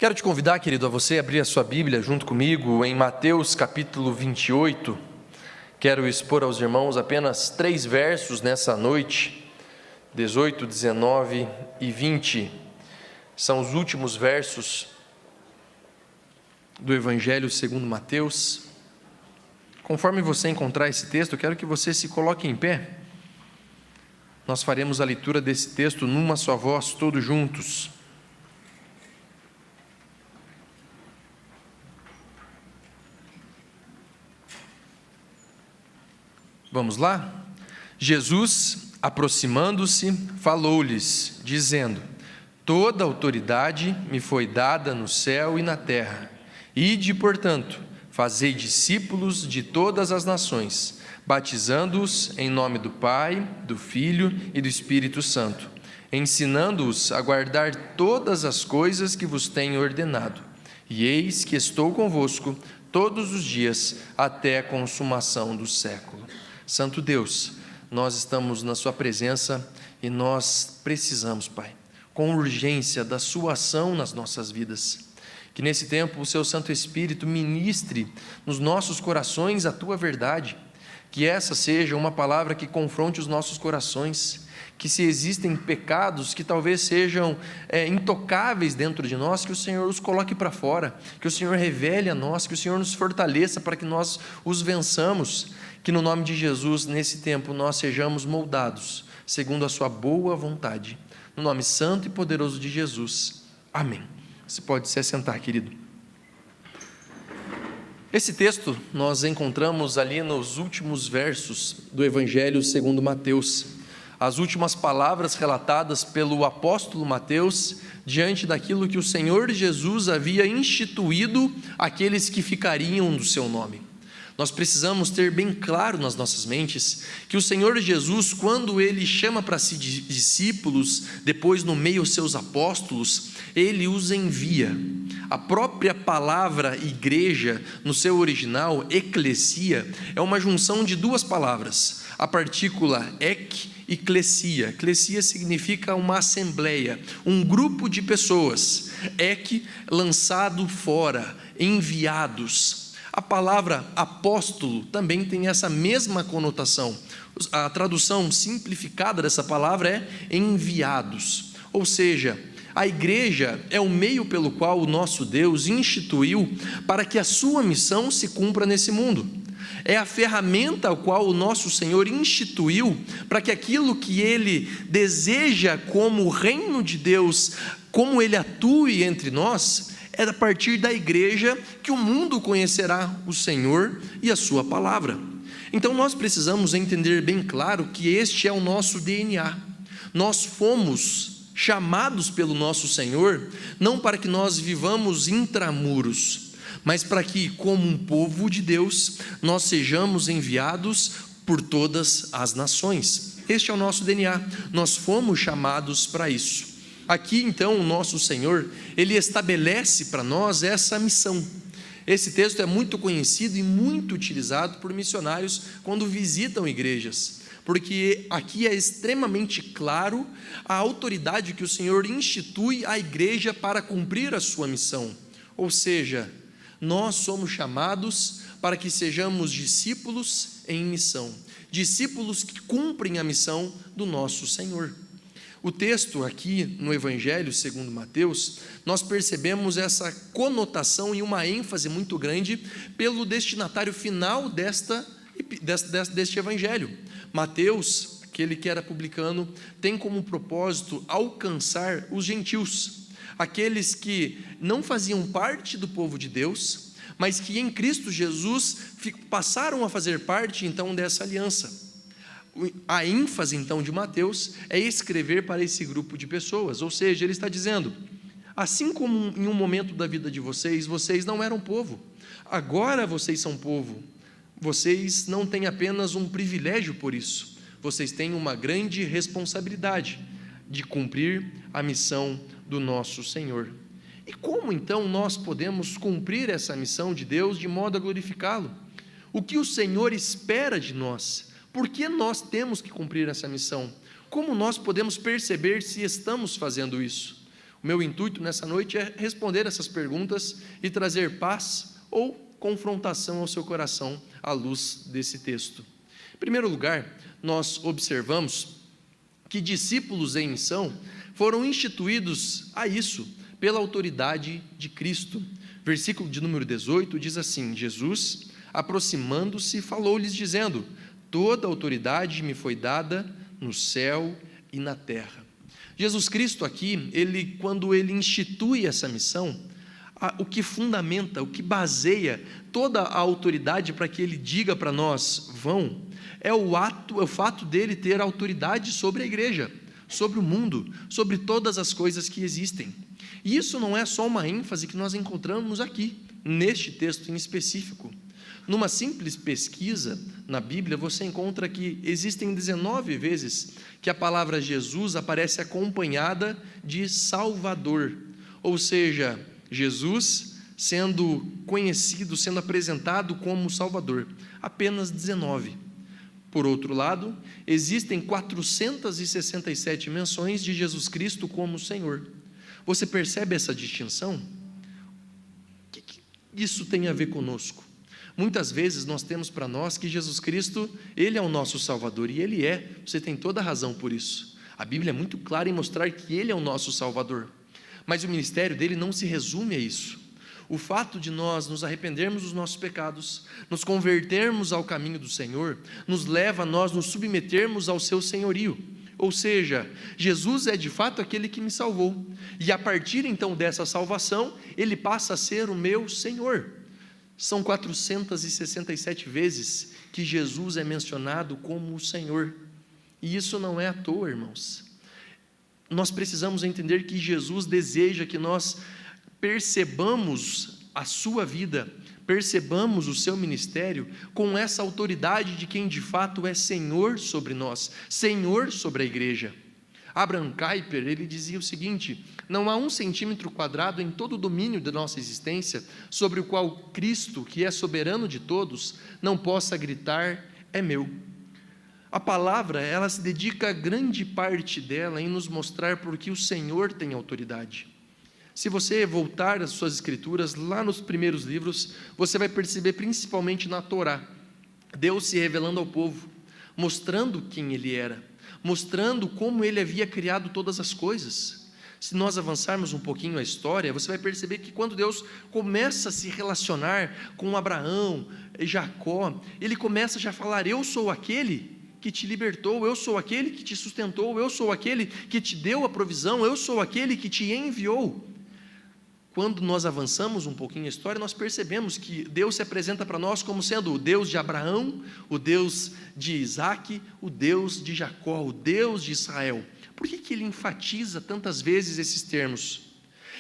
Quero te convidar, querido, a você abrir a sua Bíblia junto comigo em Mateus capítulo 28. Quero expor aos irmãos apenas 3 versos nessa noite, 18, 19 e 20. São os últimos versos do Evangelho segundo Mateus. Conforme você encontrar esse texto, eu quero que você se coloque em pé. Nós faremos a leitura desse texto numa só voz, todos juntos. Vamos lá? Jesus, aproximando-se, falou-lhes, dizendo: Toda autoridade me foi dada no céu e na terra. Ide, portanto, fazei discípulos de todas as nações, batizando-os em nome do Pai, do Filho e do Espírito Santo, ensinando-os a guardar todas as coisas que vos tenho ordenado. E eis que estou convosco todos os dias até a consumação do século. Santo Deus, nós estamos na sua presença e nós precisamos, Pai, com urgência da sua ação nas nossas vidas. Que nesse tempo o seu Santo Espírito ministre nos nossos corações a tua verdade, que essa seja uma palavra que confronte os nossos corações, que se existem pecados que talvez sejam intocáveis dentro de nós, que o Senhor os coloque para fora, que o Senhor revele a nós, que o Senhor nos fortaleça para que nós os vençamos, que no nome de Jesus, nesse tempo, nós sejamos moldados, segundo a sua boa vontade, no nome santo e poderoso de Jesus. Amém. Você pode se assentar, querido. Esse texto nós encontramos ali nos últimos versos do Evangelho segundo Mateus, as últimas palavras relatadas pelo apóstolo Mateus diante daquilo que o Senhor Jesus havia instituído àqueles que ficariam do seu nome. Nós precisamos ter bem claro nas nossas mentes que o Senhor Jesus, quando Ele chama para si discípulos, depois nomeia os seus apóstolos, Ele os envia. A própria palavra igreja, no seu original, eclesia, é uma junção de 2 palavras, a partícula ek e klesia. Klesia significa uma assembleia, um grupo de pessoas. Ek, lançado fora, enviados. A palavra apóstolo também tem essa mesma conotação. A tradução simplificada dessa palavra é enviados. Ou seja, a igreja é o meio pelo qual o nosso Deus instituiu para que a sua missão se cumpra nesse mundo. É a ferramenta a qual o nosso Senhor instituiu para que aquilo que Ele deseja como o reino de Deus, como Ele atue entre nós, é a partir da igreja que o mundo conhecerá o Senhor e a sua palavra. Então nós precisamos entender bem claro que este é o nosso DNA. Nós fomos chamados pelo nosso Senhor, não para que nós vivamos intramuros, mas para que, como um povo de Deus, nós sejamos enviados por todas as nações. Este é o nosso DNA, nós fomos chamados para isso. Aqui então o nosso Senhor, Ele estabelece para nós essa missão. Esse texto é muito conhecido e muito utilizado por missionários quando visitam igrejas, porque aqui é extremamente claro a autoridade que o Senhor institui à igreja para cumprir a sua missão. Ou seja, nós somos chamados para que sejamos discípulos em missão, discípulos que cumprem a missão do nosso Senhor. O texto aqui no Evangelho segundo Mateus, nós percebemos essa conotação e uma ênfase muito grande pelo destinatário final deste Evangelho. Mateus, aquele que era publicano, tem como propósito alcançar os gentios, aqueles que não faziam parte do povo de Deus, mas que em Cristo Jesus passaram a fazer parte então dessa aliança. A ênfase então de Mateus é escrever para esse grupo de pessoas, ou seja, ele está dizendo: assim como em um momento da vida de vocês, vocês não eram povo, agora vocês são povo. Vocês não têm apenas um privilégio por isso, vocês têm uma grande responsabilidade de cumprir a missão do nosso Senhor. E como então nós podemos cumprir essa missão de Deus de modo a glorificá-lo? O que o Senhor espera de nós? Por que nós temos que cumprir essa missão? Como nós podemos perceber se estamos fazendo isso? O meu intuito nessa noite é responder essas perguntas e trazer paz ou confrontação ao seu coração à luz desse texto. Em primeiro lugar, nós observamos que discípulos em missão foram instituídos a isso pela autoridade de Cristo. Versículo de número 18 diz assim: Jesus, aproximando-se, falou-lhes dizendo: toda autoridade me foi dada no céu e na terra. Jesus Cristo aqui, quando ele institui essa missão, o que fundamenta, o que baseia toda a autoridade para que ele diga para nós, vão, é o fato dele ter autoridade sobre a igreja, sobre o mundo, sobre todas as coisas que existem. E isso não é só uma ênfase que nós encontramos aqui, neste texto em específico. Numa simples pesquisa na Bíblia, você encontra que existem 19 vezes que a palavra Jesus aparece acompanhada de Salvador, ou seja, Jesus sendo conhecido, sendo apresentado como Salvador, apenas 19. Por outro lado, existem 467 menções de Jesus Cristo como Senhor. Você percebe essa distinção? O que isso tem a ver conosco? Muitas vezes nós temos para nós que Jesus Cristo, Ele é o nosso Salvador, e Ele é, você tem toda a razão por isso. A Bíblia é muito clara em mostrar que Ele é o nosso Salvador, mas o ministério dele não se resume a isso. O fato de nós nos arrependermos dos nossos pecados, nos convertermos ao caminho do Senhor, nos leva a nós nos submetermos ao seu senhorio. Ou seja, Jesus é de fato aquele que me salvou, e a partir então dessa salvação, Ele passa a ser o meu Senhor. São 467 vezes que Jesus é mencionado como o Senhor, e isso não é à toa, irmãos. Nós precisamos entender que Jesus deseja que nós percebamos a sua vida, percebamos o seu ministério com essa autoridade de quem de fato é Senhor sobre nós, Senhor sobre a igreja. Abraham Kuyper, ele dizia o seguinte: não há 1 centímetro quadrado em todo o domínio da nossa existência sobre o qual Cristo, que é soberano de todos, não possa gritar, é meu. A palavra, ela se dedica grande parte dela em nos mostrar porque o Senhor tem autoridade. Se você voltar às suas escrituras, lá nos primeiros livros, você vai perceber principalmente na Torá, Deus se revelando ao povo, mostrando quem Ele era, mostrando como Ele havia criado todas as coisas. Se nós avançarmos um pouquinho a história, você vai perceber que quando Deus começa a se relacionar com Abraão, Jacó, Ele começa já a falar: eu sou aquele que te libertou, eu sou aquele que te sustentou, eu sou aquele que te deu a provisão, eu sou aquele que te enviou. Quando nós avançamos um pouquinho a história, nós percebemos que Deus se apresenta para nós como sendo o Deus de Abraão, o Deus de Isaac, o Deus de Jacó, o Deus de Israel. Por que Ele enfatiza tantas vezes esses termos?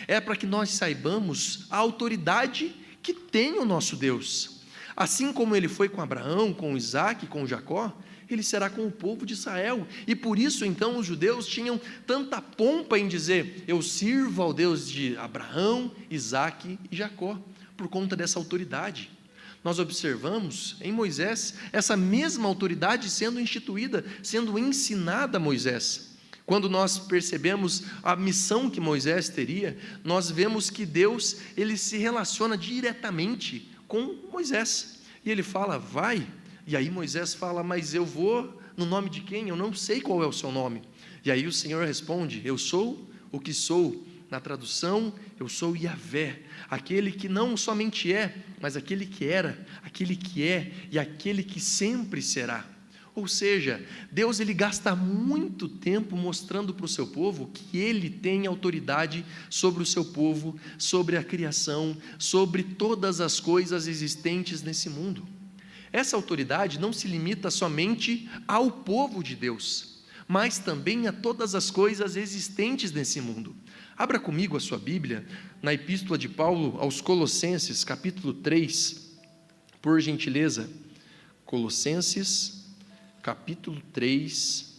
É para que nós saibamos a autoridade que tem o nosso Deus. Assim como Ele foi com Abraão, com Isaac, com Jacó, Ele será com o povo de Israel, e por isso então os judeus tinham tanta pompa em dizer: eu sirvo ao Deus de Abraão, Isaac e Jacó, por conta dessa autoridade. Nós observamos em Moisés essa mesma autoridade sendo instituída, sendo ensinada a Moisés. Quando nós percebemos a missão que Moisés teria, nós vemos que Deus, Ele se relaciona diretamente com Moisés, e Ele fala: vai. E aí Moisés fala: mas eu vou no nome de quem? Eu não sei qual é o seu nome. E aí o Senhor responde: eu sou o que sou. Na tradução, eu sou Yahvé, aquele que não somente é, mas aquele que era, aquele que é e aquele que sempre será. Ou seja, Deus, Ele gasta muito tempo mostrando para o seu povo que Ele tem autoridade sobre o seu povo, sobre a criação, sobre todas as coisas existentes nesse mundo. Essa autoridade não se limita somente ao povo de Deus, mas também a todas as coisas existentes nesse mundo. Abra comigo a sua Bíblia, na Epístola de Paulo aos Colossenses, capítulo 3, por gentileza. Colossenses, capítulo 3,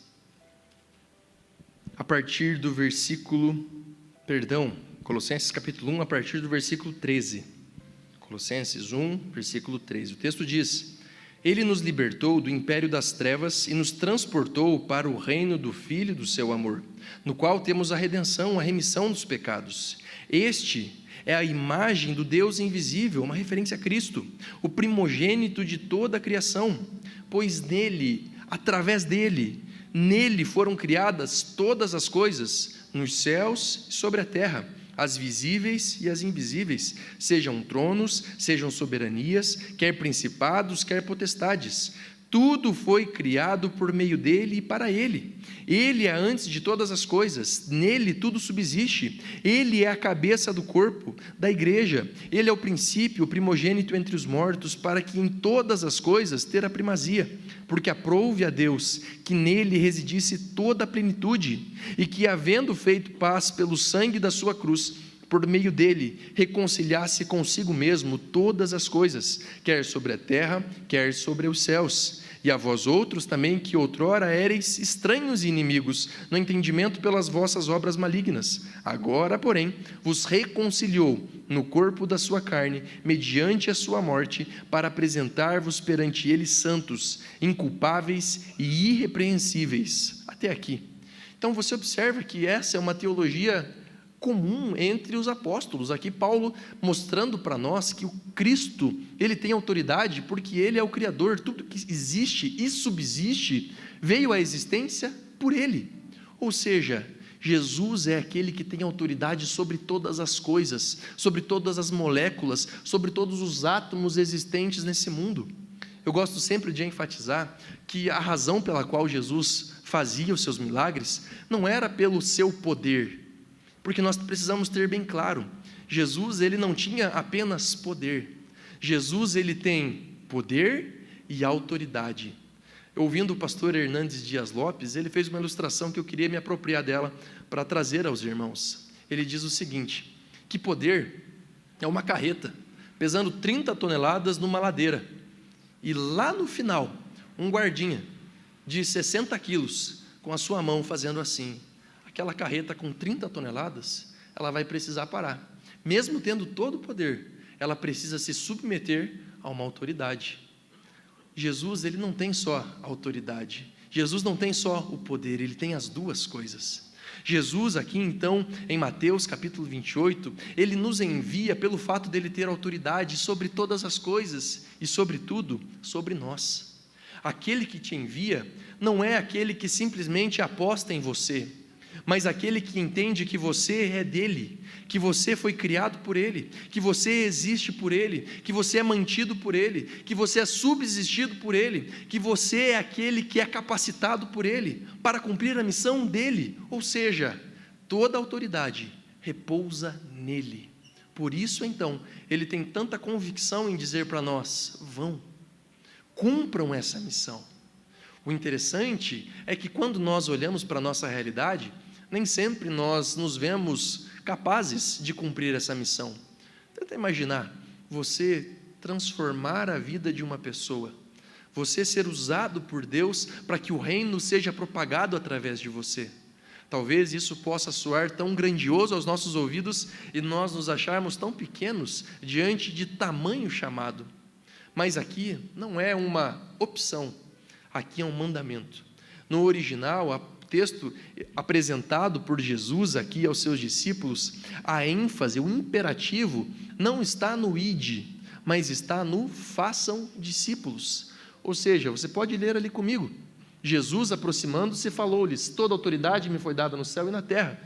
a partir do Colossenses capítulo 1, a partir do versículo 13. Colossenses 1, versículo 13. O texto diz: Ele nos libertou do império das trevas e nos transportou para o reino do Filho do seu amor, no qual temos a redenção, a remissão dos pecados. Este é a imagem do Deus invisível, uma referência a Cristo, o primogênito de toda a criação, pois nele, através dele, nele foram criadas todas as coisas, nos céus e sobre a terra, as visíveis e as invisíveis, sejam tronos, sejam soberanias, quer principados, quer potestades. Tudo foi criado por meio dele e para ele. Ele é antes de todas as coisas, nele tudo subsiste. Ele é a cabeça do corpo, da igreja. Ele é o princípio, o primogênito entre os mortos, para que em todas as coisas ter a primazia. Porque aprouve a Deus que nele residisse toda a plenitude, e que, havendo feito paz pelo sangue da sua cruz, por meio dele, reconciliasse consigo mesmo todas as coisas, quer sobre a terra, quer sobre os céus. E a vós outros também, que outrora éreis estranhos e inimigos, no entendimento pelas vossas obras malignas, agora, porém, vos reconciliou no corpo da sua carne, mediante a sua morte, para apresentar-vos perante ele santos, inculpáveis e irrepreensíveis. Até aqui. Então você observa que essa é uma teologia comum entre os apóstolos. Aqui Paulo mostrando para nós que o Cristo, ele tem autoridade porque ele é o Criador. Tudo que existe e subsiste veio à existência por ele. Ou seja, Jesus é aquele que tem autoridade sobre todas as coisas, sobre todas as moléculas, sobre todos os átomos existentes nesse mundo. Eu gosto sempre de enfatizar que a razão pela qual Jesus fazia os seus milagres não era pelo seu poder, porque nós precisamos ter bem claro, Jesus ele não tinha apenas poder, Jesus ele tem poder e autoridade. Ouvindo o pastor Hernandes Dias Lopes, ele fez uma ilustração que eu queria me apropriar dela para trazer aos irmãos. Ele diz o seguinte, que poder é uma carreta, pesando 30 toneladas numa ladeira, e lá no final, um guardinha de 60 quilos, com a sua mão fazendo assim. Aquela carreta com 30 toneladas, ela vai precisar parar. Mesmo tendo todo o poder, ela precisa se submeter a uma autoridade. Jesus, ele não tem só a autoridade. Jesus não tem só o poder, ele tem as duas coisas. Jesus aqui então, em Mateus capítulo 28, ele nos envia pelo fato dele ter autoridade sobre todas as coisas e sobretudo sobre nós. Aquele que te envia não é aquele que simplesmente aposta em você, mas aquele que entende que você é dele, que você foi criado por ele, que você existe por ele, que você é mantido por ele, que você é subsistido por ele, que você é aquele que é capacitado por ele para cumprir a missão dele, ou seja, toda a autoridade repousa nele. Por isso então, ele tem tanta convicção em dizer para nós, vão, cumpram essa missão. O interessante é que quando nós olhamos para a nossa realidade, nem sempre nós nos vemos capazes de cumprir essa missão. Tenta imaginar você transformar a vida de uma pessoa, você ser usado por Deus para que o reino seja propagado através de você. Talvez isso possa soar tão grandioso aos nossos ouvidos e nós nos acharmos tão pequenos diante de tamanho chamado. Mas aqui não é uma opção, aqui é um mandamento. No original, o texto apresentado por Jesus aqui aos seus discípulos, a ênfase, o imperativo, não está no ide, mas está no façam discípulos. Ou seja, você pode ler ali comigo. Jesus, aproximando-se, falou-lhes, toda autoridade me foi dada no céu e na terra.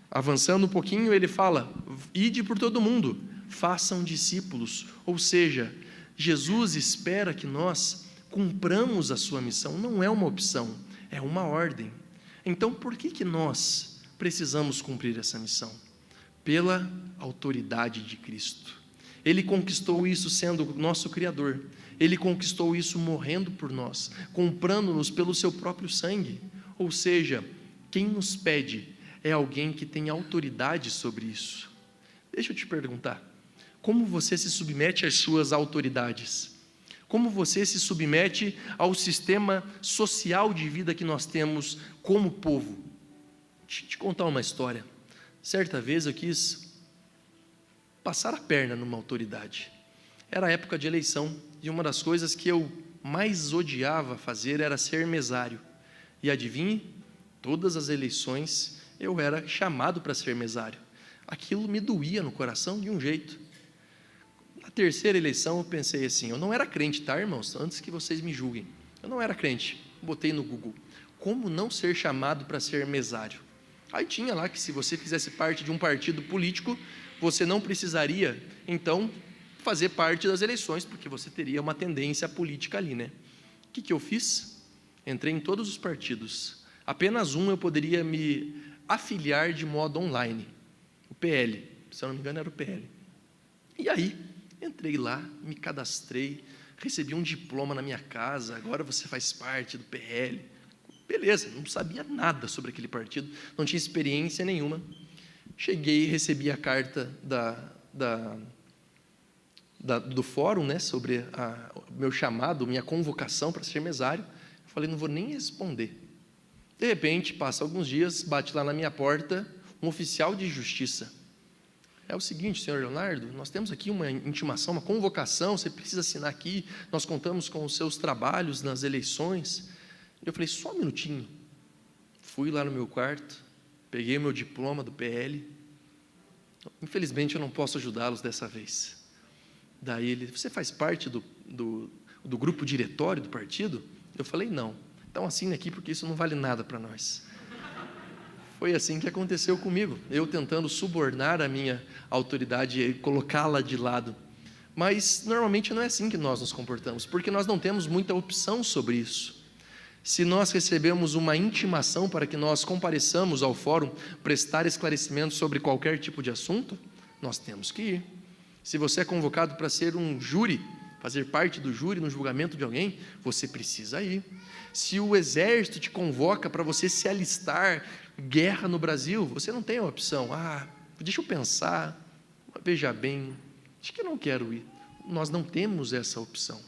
Avançando um pouquinho, ele fala, ide por todo mundo, façam discípulos. Ou seja, Jesus espera que nós cumpramos a sua missão, não é uma opção, é uma ordem. Então, por que nós precisamos cumprir essa missão? Pela autoridade de Cristo. Ele conquistou isso sendo nosso Criador. Ele conquistou isso morrendo por nós, comprando-nos pelo seu próprio sangue. Ou seja, quem nos pede é alguém que tem autoridade sobre isso. Deixa eu te perguntar, como você se submete às suas autoridades? Como você se submete ao sistema social de vida que nós temos como povo? Deixa eu te contar uma história. Certa vez eu quis passar a perna numa autoridade. Era a época de eleição, e uma das coisas que eu mais odiava fazer era ser mesário. E adivinhe, todas as eleições eu era chamado para ser mesário. Aquilo me doía no coração de um jeito. Na terceira eleição eu pensei assim, eu não era crente, tá, irmãos? Antes que vocês me julguem. Eu não era crente. Botei no Google, como não ser chamado para ser mesário? Aí tinha lá que se você fizesse parte de um partido político, você não precisaria, então, fazer parte das eleições, porque você teria uma tendência política ali, né? O que eu fiz? Entrei em todos os partidos. Apenas um eu poderia me afiliar de modo online. O PL, se eu não me engano era o PL. E aí, entrei lá, me cadastrei, recebi um diploma na minha casa, agora você faz parte do PL. Beleza, não sabia nada sobre aquele partido, não tinha experiência nenhuma. Cheguei e recebi a carta do fórum, né, sobre o meu chamado, minha convocação para ser mesário. Eu falei, não vou nem responder. De repente, passa alguns dias, bate lá na minha porta um oficial de justiça. É o seguinte, senhor Leonardo, nós temos aqui uma intimação, uma convocação, você precisa assinar aqui, nós contamos com os seus trabalhos nas eleições. Eu falei, só um minutinho. Fui lá no meu quarto, peguei o meu diploma do PL. Infelizmente, eu não posso ajudá-los dessa vez. Daí ele, você faz parte do grupo diretório do partido? Eu falei, não. Então assine aqui, porque isso não vale nada para nós. Foi assim que aconteceu comigo, eu tentando subornar a minha autoridade e colocá-la de lado. Mas, normalmente, não é assim que nós nos comportamos, porque nós não temos muita opção sobre isso. Se nós recebemos uma intimação para que nós compareçamos ao fórum, prestar esclarecimentos sobre qualquer tipo de assunto, nós temos que ir. Se você é convocado para ser um júri, fazer parte do júri no julgamento de alguém, você precisa ir. Se o exército te convoca para você se alistar, guerra no Brasil, você não tem a opção, deixa eu pensar, veja bem, acho que eu não quero ir. Nós não temos essa opção.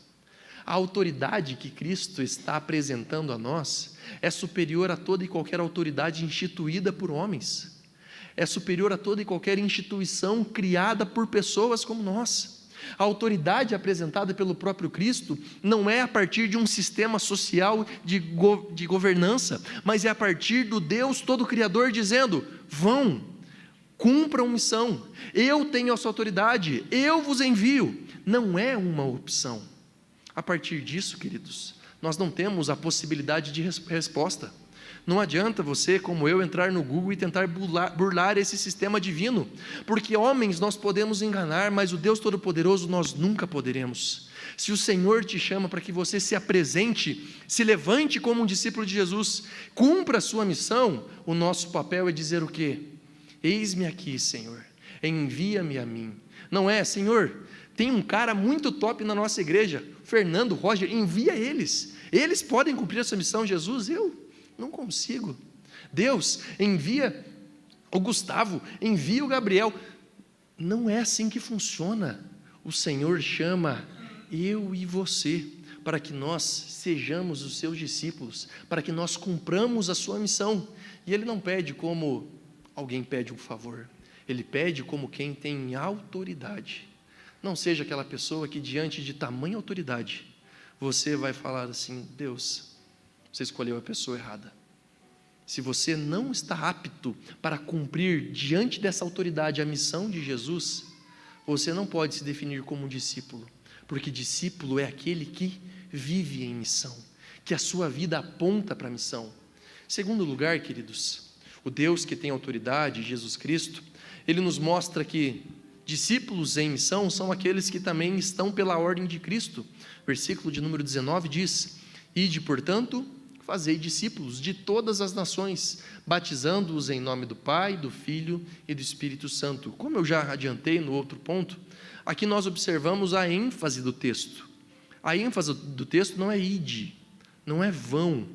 A autoridade que Cristo está apresentando a nós é superior a toda e qualquer autoridade instituída por homens, é superior a toda e qualquer instituição criada por pessoas como nós. A autoridade apresentada pelo próprio Cristo não é a partir de um sistema social de governança, mas é a partir do Deus Todo-Criador dizendo, vão, cumpram missão, eu tenho essa autoridade, eu vos envio. Não é uma opção. A partir disso, queridos, nós não temos a possibilidade de resposta. Não adianta você, como eu, entrar no Google e tentar burlar esse sistema divino, porque homens nós podemos enganar, mas o Deus Todo-Poderoso nós nunca poderemos. Se o Senhor te chama para que você se apresente, se levante como um discípulo de Jesus, cumpra a sua missão, o nosso papel é dizer o quê? Eis-me aqui, Senhor, envia-me a mim. Não é, Senhor, tem um cara muito top na nossa igreja, Fernando, Roger, envia eles. Eles podem cumprir essa missão, Jesus, eu não consigo. Deus, envia o Gustavo, envia o Gabriel. Não é assim que funciona. O Senhor chama eu e você, para que nós sejamos os seus discípulos, para que nós cumpramos a sua missão. E Ele não pede como alguém pede um favor, Ele pede como quem tem autoridade. Não seja aquela pessoa que diante de tamanha autoridade, você vai falar assim, Deus, você escolheu a pessoa errada. Se você não está apto para cumprir diante dessa autoridade a missão de Jesus, você não pode se definir como um discípulo, porque discípulo é aquele que vive em missão, que a sua vida aponta para a missão. Segundo lugar, queridos, o Deus que tem autoridade, Jesus Cristo, Ele nos mostra que discípulos em missão são aqueles que também estão pela ordem de Cristo. Versículo de número 19 diz, ide, portanto, fazei discípulos de todas as nações, batizando-os em nome do Pai, do Filho e do Espírito Santo. Como eu já adiantei no outro ponto, aqui nós observamos a ênfase do texto. A ênfase do texto não é ide, não é vão.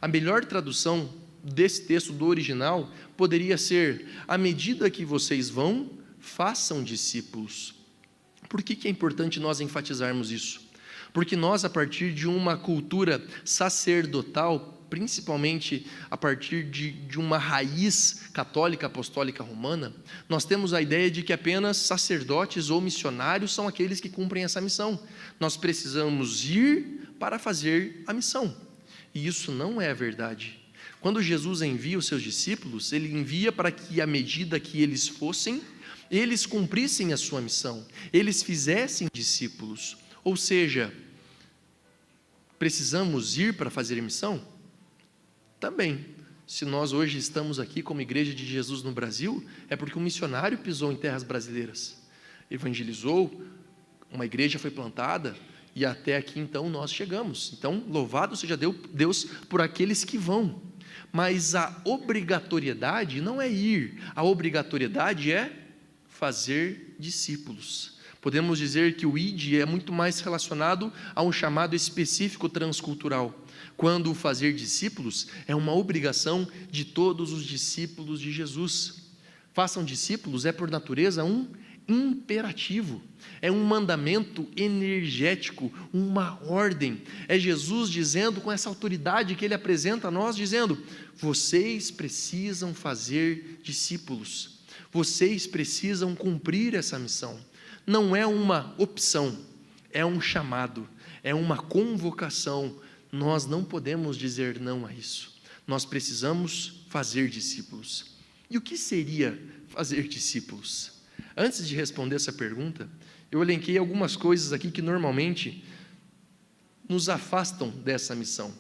A melhor tradução desse texto do original poderia ser, à medida que vocês vão, façam discípulos. Por que é importante nós enfatizarmos isso? Porque nós, a partir de uma cultura sacerdotal, principalmente a partir de uma raiz católica apostólica romana, nós temos a ideia de que apenas sacerdotes ou missionários são aqueles que cumprem essa missão. Nós precisamos ir para fazer a missão. E isso não é verdade. Quando Jesus envia os seus discípulos, ele envia para que, à medida que eles fossem, eles cumprissem a sua missão, eles fizessem discípulos. Ou seja, precisamos ir para fazer missão? Também. Se nós hoje estamos aqui como Igreja de Jesus no Brasil, é porque um missionário pisou em terras brasileiras, evangelizou, uma igreja foi plantada, e até aqui então nós chegamos. Então, louvado seja Deus por aqueles que vão. Mas a obrigatoriedade não é ir, a obrigatoriedade é fazer discípulos. Podemos dizer que o ID é muito mais relacionado a um chamado específico transcultural, quando o fazer discípulos é uma obrigação de todos os discípulos de Jesus. Façam discípulos é, por natureza, um imperativo, é um mandamento energético, uma ordem. É Jesus dizendo, com essa autoridade que Ele apresenta a nós, dizendo: vocês precisam fazer discípulos, vocês precisam cumprir essa missão. Não é uma opção, é um chamado, é uma convocação. Nós não podemos dizer não a isso. Nós precisamos fazer discípulos. E o que seria fazer discípulos? Antes de responder essa pergunta, eu elenquei algumas coisas aqui que normalmente nos afastam dessa missão.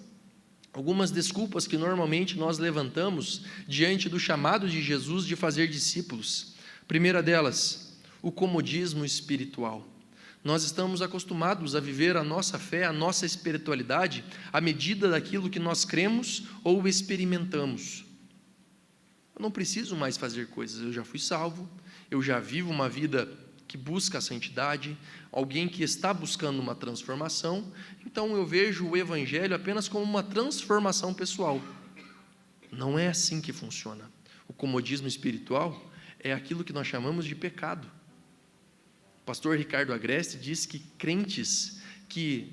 Algumas desculpas que normalmente nós levantamos diante do chamado de Jesus de fazer discípulos. Primeira delas, o comodismo espiritual. Nós estamos acostumados a viver a nossa fé, a nossa espiritualidade, à medida daquilo que nós cremos ou experimentamos. Eu não preciso mais fazer coisas, eu já fui salvo, eu já vivo uma vida que busca a santidade, alguém que está buscando uma transformação, então eu vejo o Evangelho apenas como uma transformação pessoal. Não é assim que funciona. O comodismo espiritual é aquilo que nós chamamos de pecado. O pastor Ricardo Agreste diz que crentes que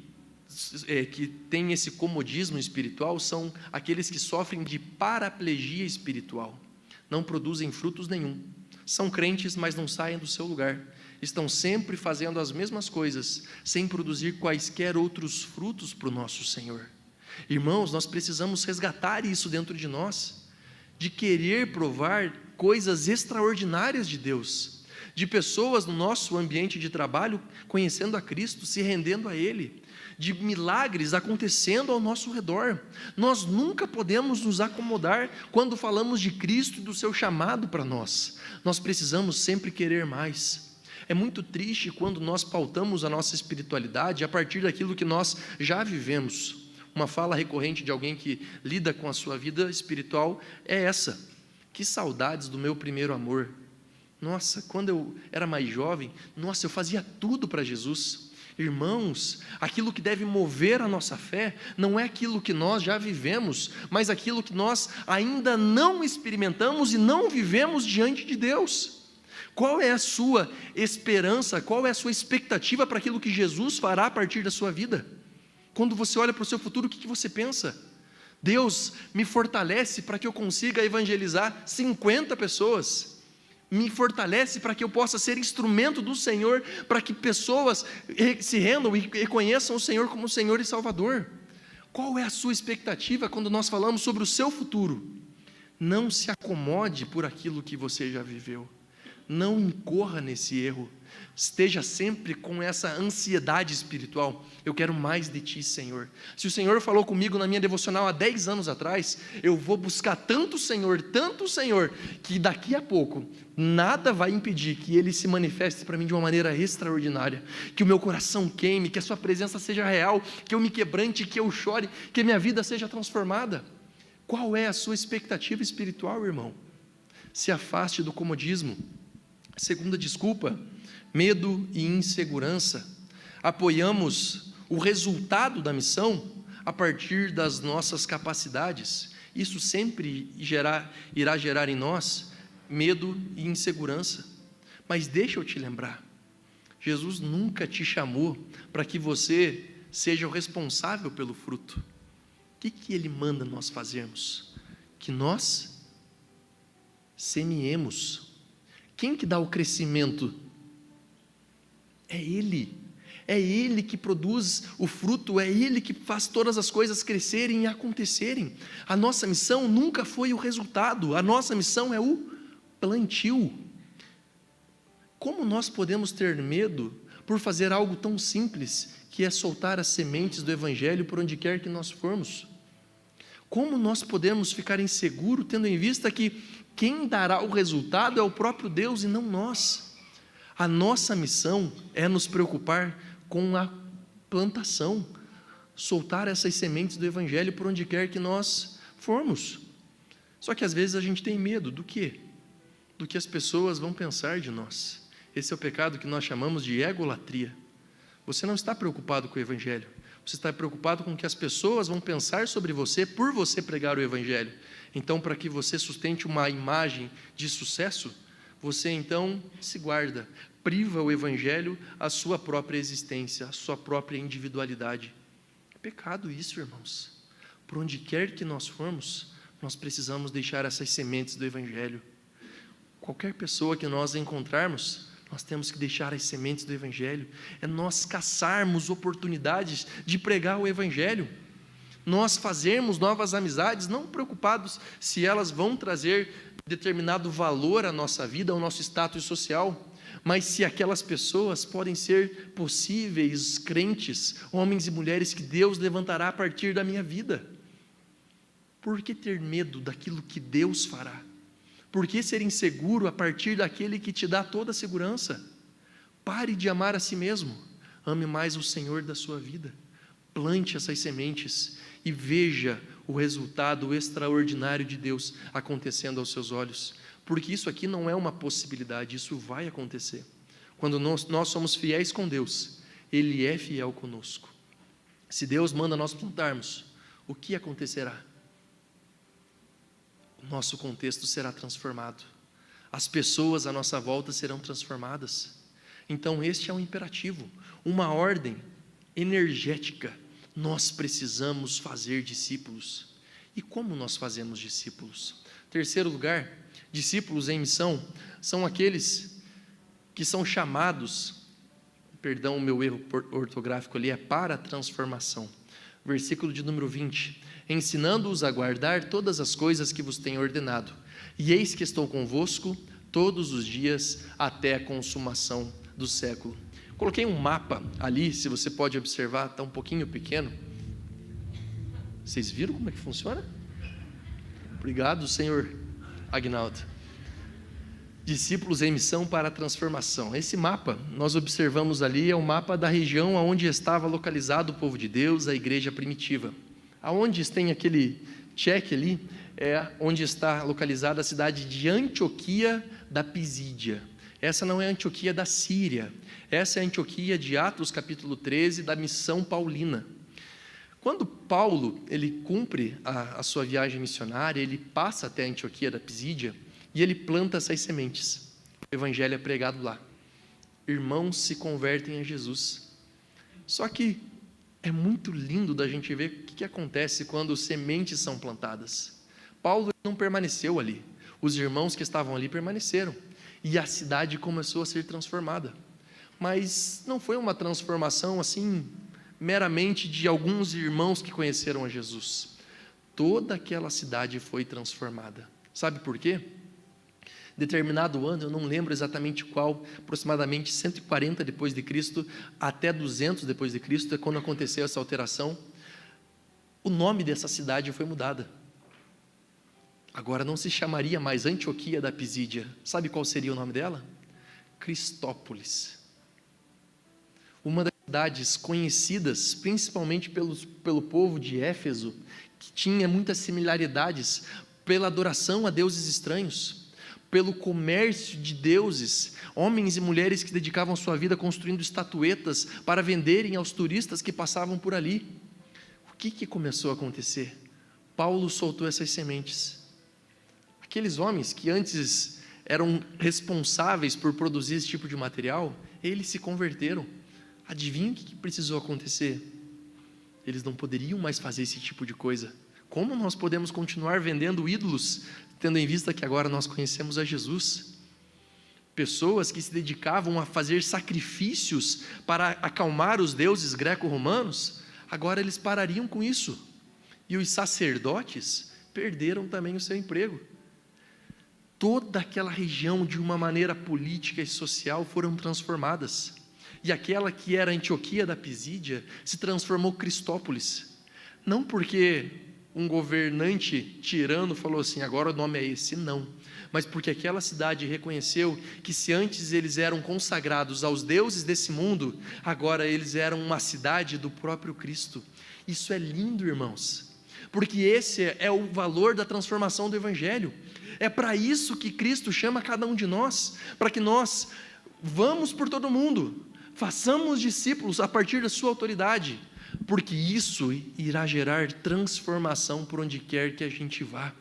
têm esse comodismo espiritual são aqueles que sofrem de paraplegia espiritual, não produzem frutos nenhum, são crentes, mas não saem do seu lugar, estão sempre fazendo as mesmas coisas, sem produzir quaisquer outros frutos para o nosso Senhor. Irmãos, nós precisamos resgatar isso dentro de nós, de querer provar coisas extraordinárias de Deus, de pessoas no nosso ambiente de trabalho conhecendo a Cristo, se rendendo a Ele, de milagres acontecendo ao nosso redor. Nós nunca podemos nos acomodar quando falamos de Cristo e do seu chamado para nós. Nós precisamos sempre querer mais. É muito triste quando nós pautamos a nossa espiritualidade a partir daquilo que nós já vivemos. Uma fala recorrente de alguém que lida com a sua vida espiritual é essa: que saudades do meu primeiro amor. Nossa, quando eu era mais jovem, eu fazia tudo para Jesus. Irmãos, aquilo que deve mover a nossa fé não é aquilo que nós já vivemos, mas aquilo que nós ainda não experimentamos e não vivemos diante de Deus. Qual é a sua esperança, qual é a sua expectativa para aquilo que Jesus fará a partir da sua vida? Quando você olha para o seu futuro, o que você pensa? Deus me fortalece para que eu consiga evangelizar 50 pessoas. Me fortalece para que eu possa ser instrumento do Senhor, para que pessoas se rendam e reconheçam o Senhor como Senhor e Salvador. Qual é a sua expectativa quando nós falamos sobre o seu futuro? Não se acomode por aquilo que você já viveu. Não incorra nesse erro. Esteja sempre com essa ansiedade espiritual. Eu quero mais de Ti, Senhor. Se o Senhor falou comigo na minha devocional há 10 anos atrás, eu vou buscar tanto o Senhor, que daqui a pouco nada vai impedir que Ele se manifeste para mim de uma maneira extraordinária, que o meu coração queime, que a Sua presença seja real, que eu me quebrante, que eu chore, que a minha vida seja transformada. Qual é a sua expectativa espiritual, irmão? Se afaste do comodismo. Segunda desculpa: medo e insegurança. Apoiamos o resultado da missão a partir das nossas capacidades. Isso sempre irá gerar em nós medo e insegurança. Mas deixa eu te lembrar, Jesus nunca te chamou para que você seja o responsável pelo fruto. que Ele manda nós fazermos? Que nós semeemos. Quem que dá o crescimento? É Ele. É Ele que produz o fruto, é Ele que faz todas as coisas crescerem e acontecerem. A nossa missão nunca foi o resultado, a nossa missão é o plantio. Como nós podemos ter medo por fazer algo tão simples, que é soltar as sementes do Evangelho por onde quer que nós formos? Como nós podemos ficar inseguros, tendo em vista que quem dará o resultado é o próprio Deus e não nós? A nossa missão é nos preocupar com a plantação, soltar essas sementes do Evangelho por onde quer que nós formos. Só que às vezes a gente tem medo do quê? Do que as pessoas vão pensar de nós. Esse é o pecado que nós chamamos de egolatria. Você não está preocupado com o Evangelho, você está preocupado com o que as pessoas vão pensar sobre você por você pregar o Evangelho. Então, para que você sustente uma imagem de sucesso, você então se guarda, priva o Evangelho a sua própria existência, a sua própria individualidade. É pecado isso, irmãos. Por onde quer que nós formos, nós precisamos deixar essas sementes do Evangelho. Qualquer pessoa que nós encontrarmos, nós temos que deixar as sementes do Evangelho. É nós caçarmos oportunidades de pregar o Evangelho. Nós fazermos novas amizades, não preocupados se elas vão trazer determinado valor à nossa vida, ao nosso status social, mas se aquelas pessoas podem ser possíveis crentes, homens e mulheres que Deus levantará a partir da minha vida. Por que ter medo daquilo que Deus fará? Por que ser inseguro a partir daquele que te dá toda a segurança? Pare de amar a si mesmo, ame mais o Senhor da sua vida, plante essas sementes e veja o resultado extraordinário de Deus acontecendo aos seus olhos, porque isso aqui não é uma possibilidade, isso vai acontecer. Quando nós somos fiéis com Deus, Ele é fiel conosco. Se Deus manda nós plantarmos, o que acontecerá? O nosso contexto será transformado, as pessoas à nossa volta serão transformadas. Então este é um imperativo, uma ordem energética. Nós precisamos fazer discípulos. E como nós fazemos discípulos? Terceiro lugar, discípulos em missão são aqueles que são chamados, perdão, o meu erro ortográfico ali, é para a transformação. Versículo de número 20, ensinando-os a guardar todas as coisas que vos tenho ordenado, e eis que estou convosco todos os dias até a consumação do século. Coloquei um mapa ali, se você pode observar, está um pouquinho pequeno. Vocês viram como é que funciona? Obrigado, senhor Agnaldo. Discípulos em missão para a transformação. Esse mapa, nós observamos ali, é o mapa da região onde estava localizado o povo de Deus, a igreja primitiva. Aonde tem aquele check ali, é onde está localizada a cidade de Antioquia da Pisídia. Essa não é a Antioquia da Síria, essa é a Antioquia de Atos capítulo 13, da missão paulina. Quando Paulo ele cumpre a sua viagem missionária, ele passa até a Antioquia da Pisídia, e ele planta essas sementes. O evangelho é pregado lá. Irmãos se convertem a Jesus. Só que é muito lindo da gente ver o que acontece quando sementes são plantadas. Paulo não permaneceu ali. Os irmãos que estavam ali permaneceram. E a cidade começou a ser transformada. Mas não foi uma transformação assim, meramente de alguns irmãos que conheceram a Jesus. Toda aquela cidade foi transformada. Sabe por quê? Determinado ano, eu não lembro exatamente qual, aproximadamente 140 depois de Cristo até 200 depois de Cristo é quando aconteceu essa alteração. O nome dessa cidade foi mudada. Agora não se chamaria mais Antioquia da Pisídia. Sabe qual seria o nome dela? Cristópolis. Uma das cidades conhecidas principalmente pelo povo de Éfeso, que tinha muitas similaridades pela adoração a deuses estranhos, pelo comércio de deuses, homens e mulheres que dedicavam sua vida construindo estatuetas para venderem aos turistas que passavam por ali. O que começou a acontecer? Paulo soltou essas sementes. Aqueles homens que antes eram responsáveis por produzir esse tipo de material, eles se converteram. Adivinha o que precisou acontecer? Eles não poderiam mais fazer esse tipo de coisa. Como nós podemos continuar vendendo ídolos, tendo em vista que agora nós conhecemos a Jesus? Pessoas que se dedicavam a fazer sacrifícios para acalmar os deuses greco-romanos, agora eles parariam com isso. E os sacerdotes perderam também o seu emprego. Toda aquela região, de uma maneira política e social, foram transformadas. E aquela que era Antioquia da Pisídia se transformou Cristópolis. Não porque um governante tirano falou assim, agora o nome é esse, não. Mas porque aquela cidade reconheceu que se antes eles eram consagrados aos deuses desse mundo, agora eles eram uma cidade do próprio Cristo. Isso é lindo, irmãos, porque esse é o valor da transformação do Evangelho. É para isso que Cristo chama cada um de nós, para que nós vamos por todo mundo, façamos discípulos a partir da sua autoridade, porque isso irá gerar transformação por onde quer que a gente vá.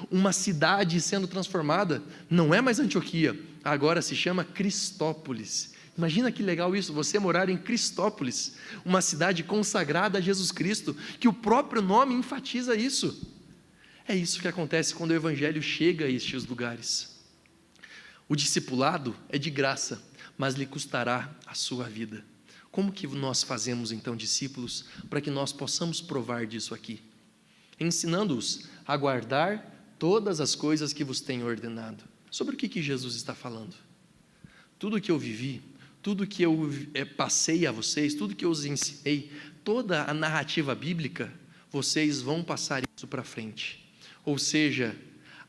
Uma cidade sendo transformada, não é mais Antioquia, agora se chama Cristópolis. Imagina que legal isso, você morar em Cristópolis, uma cidade consagrada a Jesus Cristo, que o próprio nome enfatiza isso. É isso que acontece quando o Evangelho chega a estes lugares. O discipulado é de graça, mas lhe custará a sua vida. Como que nós fazemos então discípulos para que nós possamos provar disso aqui? Ensinando-os a guardar todas as coisas que vos tenho ordenado. Sobre o que Jesus está falando? Tudo que eu vivi, tudo que eu passei a vocês, tudo que eu os ensinei, toda a narrativa bíblica, vocês vão passar isso para frente. Ou seja,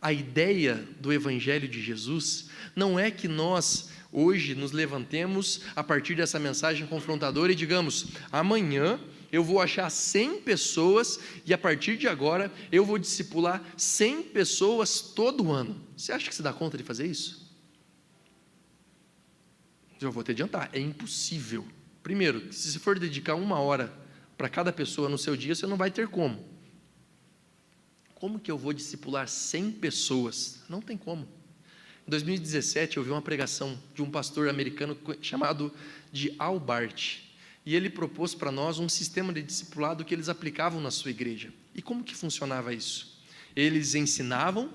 a ideia do Evangelho de Jesus não é que nós hoje nos levantemos a partir dessa mensagem confrontadora e digamos, amanhã eu vou achar 100 pessoas e a partir de agora eu vou discipular 100 pessoas todo ano. Você acha que você dá conta de fazer isso? Eu vou te adiantar, é impossível. Primeiro, se você for dedicar 1 hora para cada pessoa no seu dia, você não vai ter como. Como que eu vou discipular 100 pessoas? Não tem como. Em 2017, eu vi uma pregação de um pastor americano chamado de Al Bart, e ele propôs para nós um sistema de discipulado que eles aplicavam na sua igreja. E como que funcionava isso? Eles ensinavam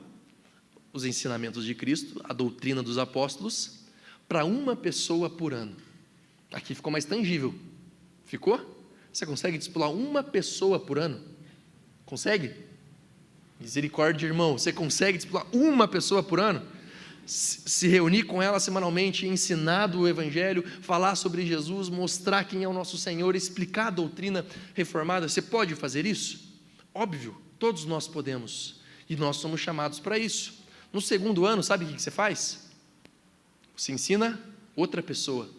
os ensinamentos de Cristo, a doutrina dos apóstolos, para uma pessoa por ano. Aqui ficou mais tangível. Ficou? Você consegue discipular uma pessoa por ano? Consegue? Misericórdia, irmão. Você consegue discipular uma pessoa por ano? Se reunir com ela semanalmente, ensinar do Evangelho, falar sobre Jesus, mostrar quem é o nosso Senhor, explicar a doutrina reformada. Você pode fazer isso? Óbvio, todos nós podemos. E nós somos chamados para isso. No 2º ano, sabe o que você faz? Você ensina outra pessoa,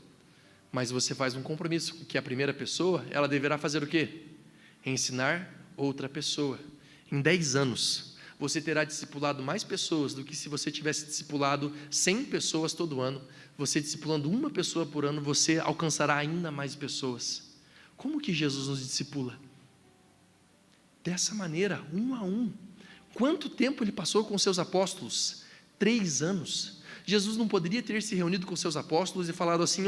mas você faz um compromisso, que a primeira pessoa, ela deverá fazer o quê? Ensinar outra pessoa. Em 10 anos, você terá discipulado mais pessoas do que se você tivesse discipulado 100 pessoas todo ano. Você discipulando uma pessoa por ano, você alcançará ainda mais pessoas. Como que Jesus nos discipula? Dessa maneira, 1 a 1. Quanto tempo ele passou com seus apóstolos? 3 anos. Jesus não poderia ter se reunido com seus apóstolos e falado assim,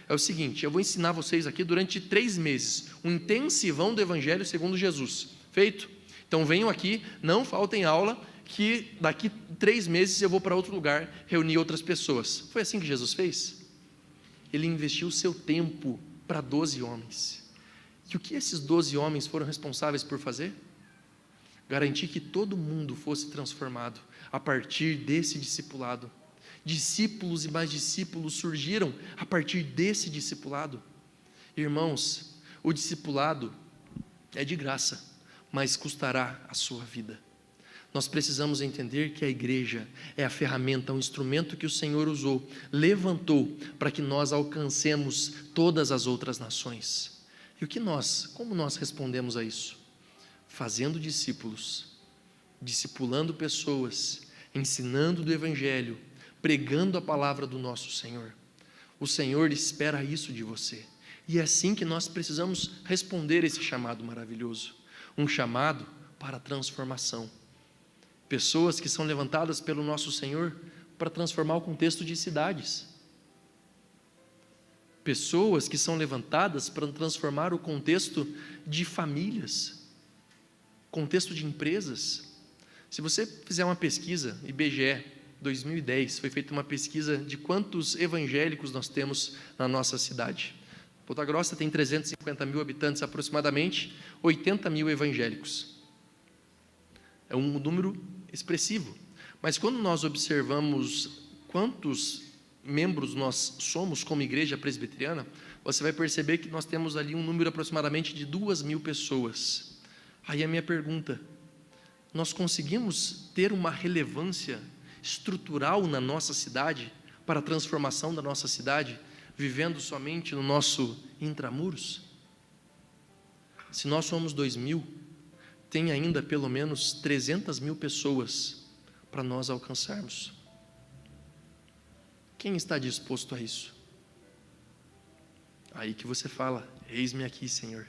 é o seguinte, eu vou ensinar vocês aqui durante 3 meses, um intensivão do Evangelho segundo Jesus. Feito? Então venham aqui, não faltem aula, que daqui 3 meses eu vou para outro lugar reunir outras pessoas. Foi assim que Jesus fez? Ele investiu o seu tempo para 12 homens. E o que esses 12 homens foram responsáveis por fazer? Garantir que todo mundo fosse transformado a partir desse discipulado. Discípulos e mais discípulos surgiram a partir desse discipulado. Irmãos, o discipulado é de graça, mas custará a sua vida. Nós precisamos entender que a igreja é a ferramenta, um instrumento que o Senhor usou, levantou para que nós alcancemos todas as outras nações. E como nós respondemos a isso? Fazendo discípulos, discipulando pessoas, ensinando do Evangelho, pregando a palavra do nosso Senhor. O Senhor espera isso de você. E é assim que nós precisamos responder esse chamado maravilhoso. Um chamado para a transformação. Pessoas que são levantadas pelo nosso Senhor para transformar o contexto de cidades. pessoas que são levantadas para transformar o contexto de famílias, contexto de empresas. Se você fizer uma pesquisa, IBGE 2010, foi feita uma pesquisa de quantos evangélicos nós temos na nossa cidade. Ponta Grossa tem 350 mil habitantes aproximadamente, 80 mil evangélicos. É um número expressivo. Mas quando nós observamos quantos membros nós somos como igreja presbiteriana, você vai perceber que nós temos ali um número aproximadamente de 2.000 pessoas. Aí a minha pergunta: nós conseguimos ter uma relevância estrutural na nossa cidade, para a transformação da nossa cidade, vivendo somente no nosso intramuros? Se nós somos 2.000, tem ainda pelo menos 300 mil pessoas para nós alcançarmos. Quem está disposto a isso? Aí que você fala: eis-me aqui, Senhor.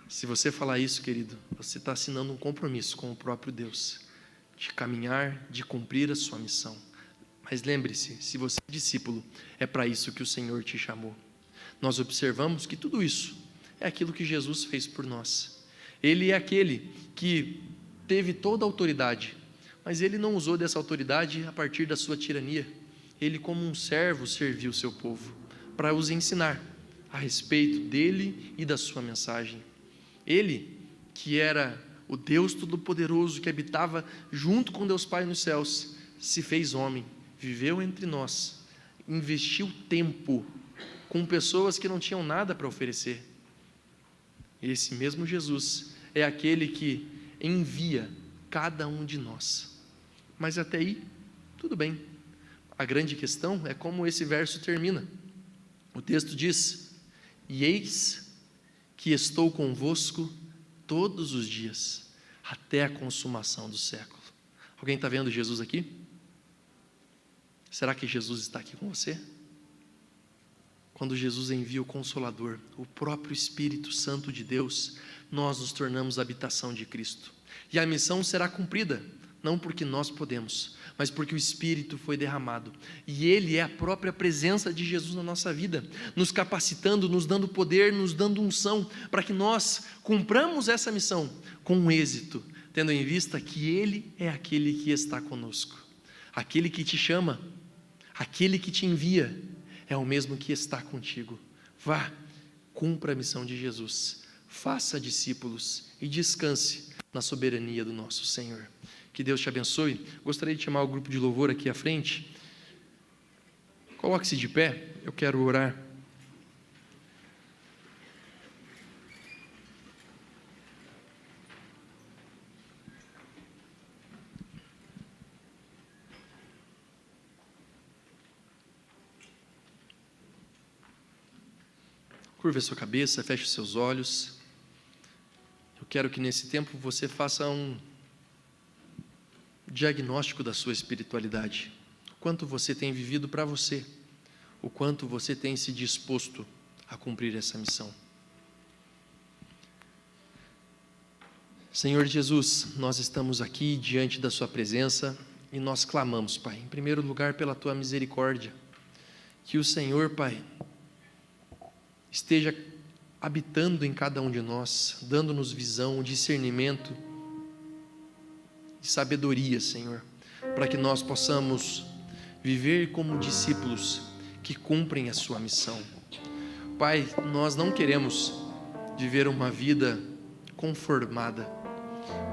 Se você falar isso, querido, você está assinando um compromisso com o próprio Deus, de caminhar, de cumprir a sua missão. Mas lembre-se, se você é discípulo, é para isso que o Senhor te chamou. Nós observamos que tudo isso é aquilo que Jesus fez por nós. Ele é aquele que teve toda a autoridade, mas Ele não usou dessa autoridade a partir da sua tirania. Ele, como um servo, serviu o seu povo, para os ensinar a respeito dele e da sua mensagem. Ele, que era o Deus Todo-Poderoso, que habitava junto com Deus Pai nos céus, se fez homem, viveu entre nós, investiu tempo com pessoas que não tinham nada para oferecer. Esse mesmo Jesus é aquele que envia cada um de nós. Mas até aí, tudo bem. A grande questão é como esse verso termina. O texto diz: e eis que estou convosco todos os dias, até a consumação do século. Alguém está vendo Jesus aqui? Será que Jesus está aqui com você? Quando Jesus envia o Consolador, o próprio Espírito Santo de Deus, nós nos tornamos a habitação de Cristo. E a missão será cumprida, não porque nós podemos, mas porque o Espírito foi derramado. E Ele é a própria presença de Jesus na nossa vida, nos capacitando, nos dando poder, nos dando unção, para que nós cumpramos essa missão com êxito, tendo em vista que Ele é aquele que está conosco. Aquele que te chama, aquele que te envia, é o mesmo que está contigo. Vá, cumpra a missão de Jesus, faça discípulos e descanse na soberania do nosso Senhor. Que Deus te abençoe. Gostaria de chamar o grupo de louvor aqui à frente. Coloque-se de pé, eu quero orar. Curva a sua cabeça, feche os seus olhos. Eu quero que nesse tempo você faça um diagnóstico da sua espiritualidade. O quanto você tem vivido para você, o quanto você tem se disposto a cumprir essa missão. Senhor Jesus, nós estamos aqui diante da sua presença e nós clamamos, Pai, em primeiro lugar pela tua misericórdia, que o Senhor, Pai, esteja habitando em cada um de nós, dando-nos visão, discernimento e sabedoria, Senhor, para que nós possamos viver como discípulos que cumprem a sua missão. Pai, nós não queremos viver uma vida conformada,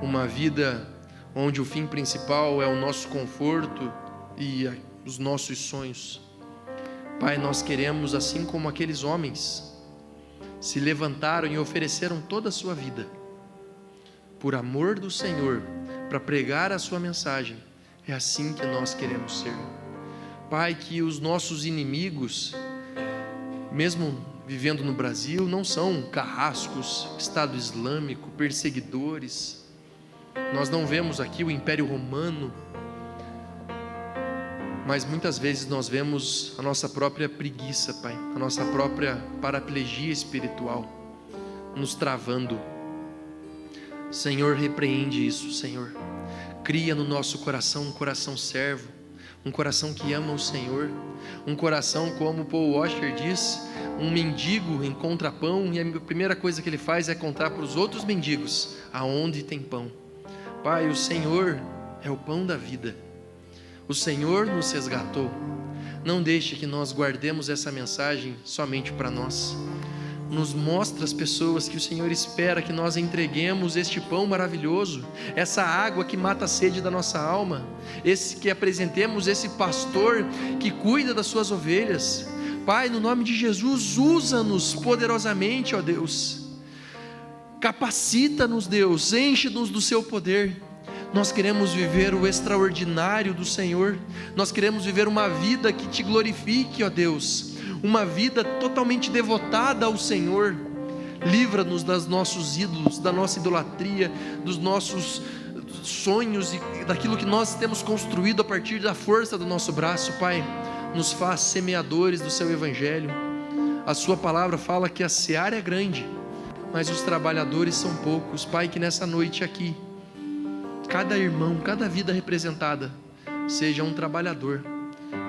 uma vida onde o fim principal é o nosso conforto e os nossos sonhos. Pai, nós queremos, assim como aqueles homens se levantaram e ofereceram toda a sua vida por amor do Senhor, para pregar a sua mensagem, é assim que nós queremos ser. Pai, que os nossos inimigos, mesmo vivendo no Brasil, não são carrascos, Estado Islâmico, perseguidores. Nós não vemos aqui o Império Romano, mas muitas vezes nós vemos a nossa própria preguiça, Pai, a nossa própria paraplegia espiritual nos travando. Senhor, repreende isso, Senhor. Cria no nosso coração um coração servo, um coração que ama o Senhor, um coração, como Paul Washer diz, um mendigo encontra pão e a primeira coisa que ele faz é contar para os outros mendigos aonde tem pão. Pai, o Senhor é o pão da vida, o Senhor nos resgatou. Não deixe que nós guardemos essa mensagem somente para nós. Nos mostra as pessoas que o Senhor espera que nós entreguemos este pão maravilhoso, essa água que mata a sede da nossa alma, que apresentemos esse pastor que cuida das suas ovelhas. Pai, no nome de Jesus, usa-nos poderosamente, ó Deus, capacita-nos, Deus, enche-nos do seu poder. Nós queremos viver o extraordinário do Senhor, nós queremos viver uma vida que te glorifique, ó Deus, uma vida totalmente devotada ao Senhor. Livra-nos dos nossos ídolos, da nossa idolatria, dos nossos sonhos e daquilo que nós temos construído a partir da força do nosso braço. Pai, nos faz semeadores do seu Evangelho. A sua palavra fala que a seara é grande, mas os trabalhadores são poucos. Pai, que nessa noite aqui, cada irmão, cada vida representada, seja um trabalhador,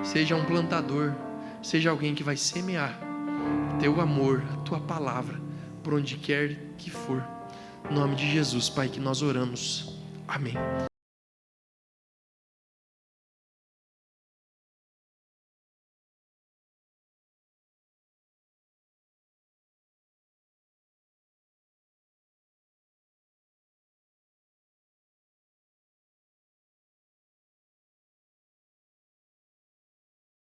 seja um plantador, seja alguém que vai semear teu amor, a tua palavra, por onde quer que for. Em nome de Jesus, Pai, que nós oramos. Amém.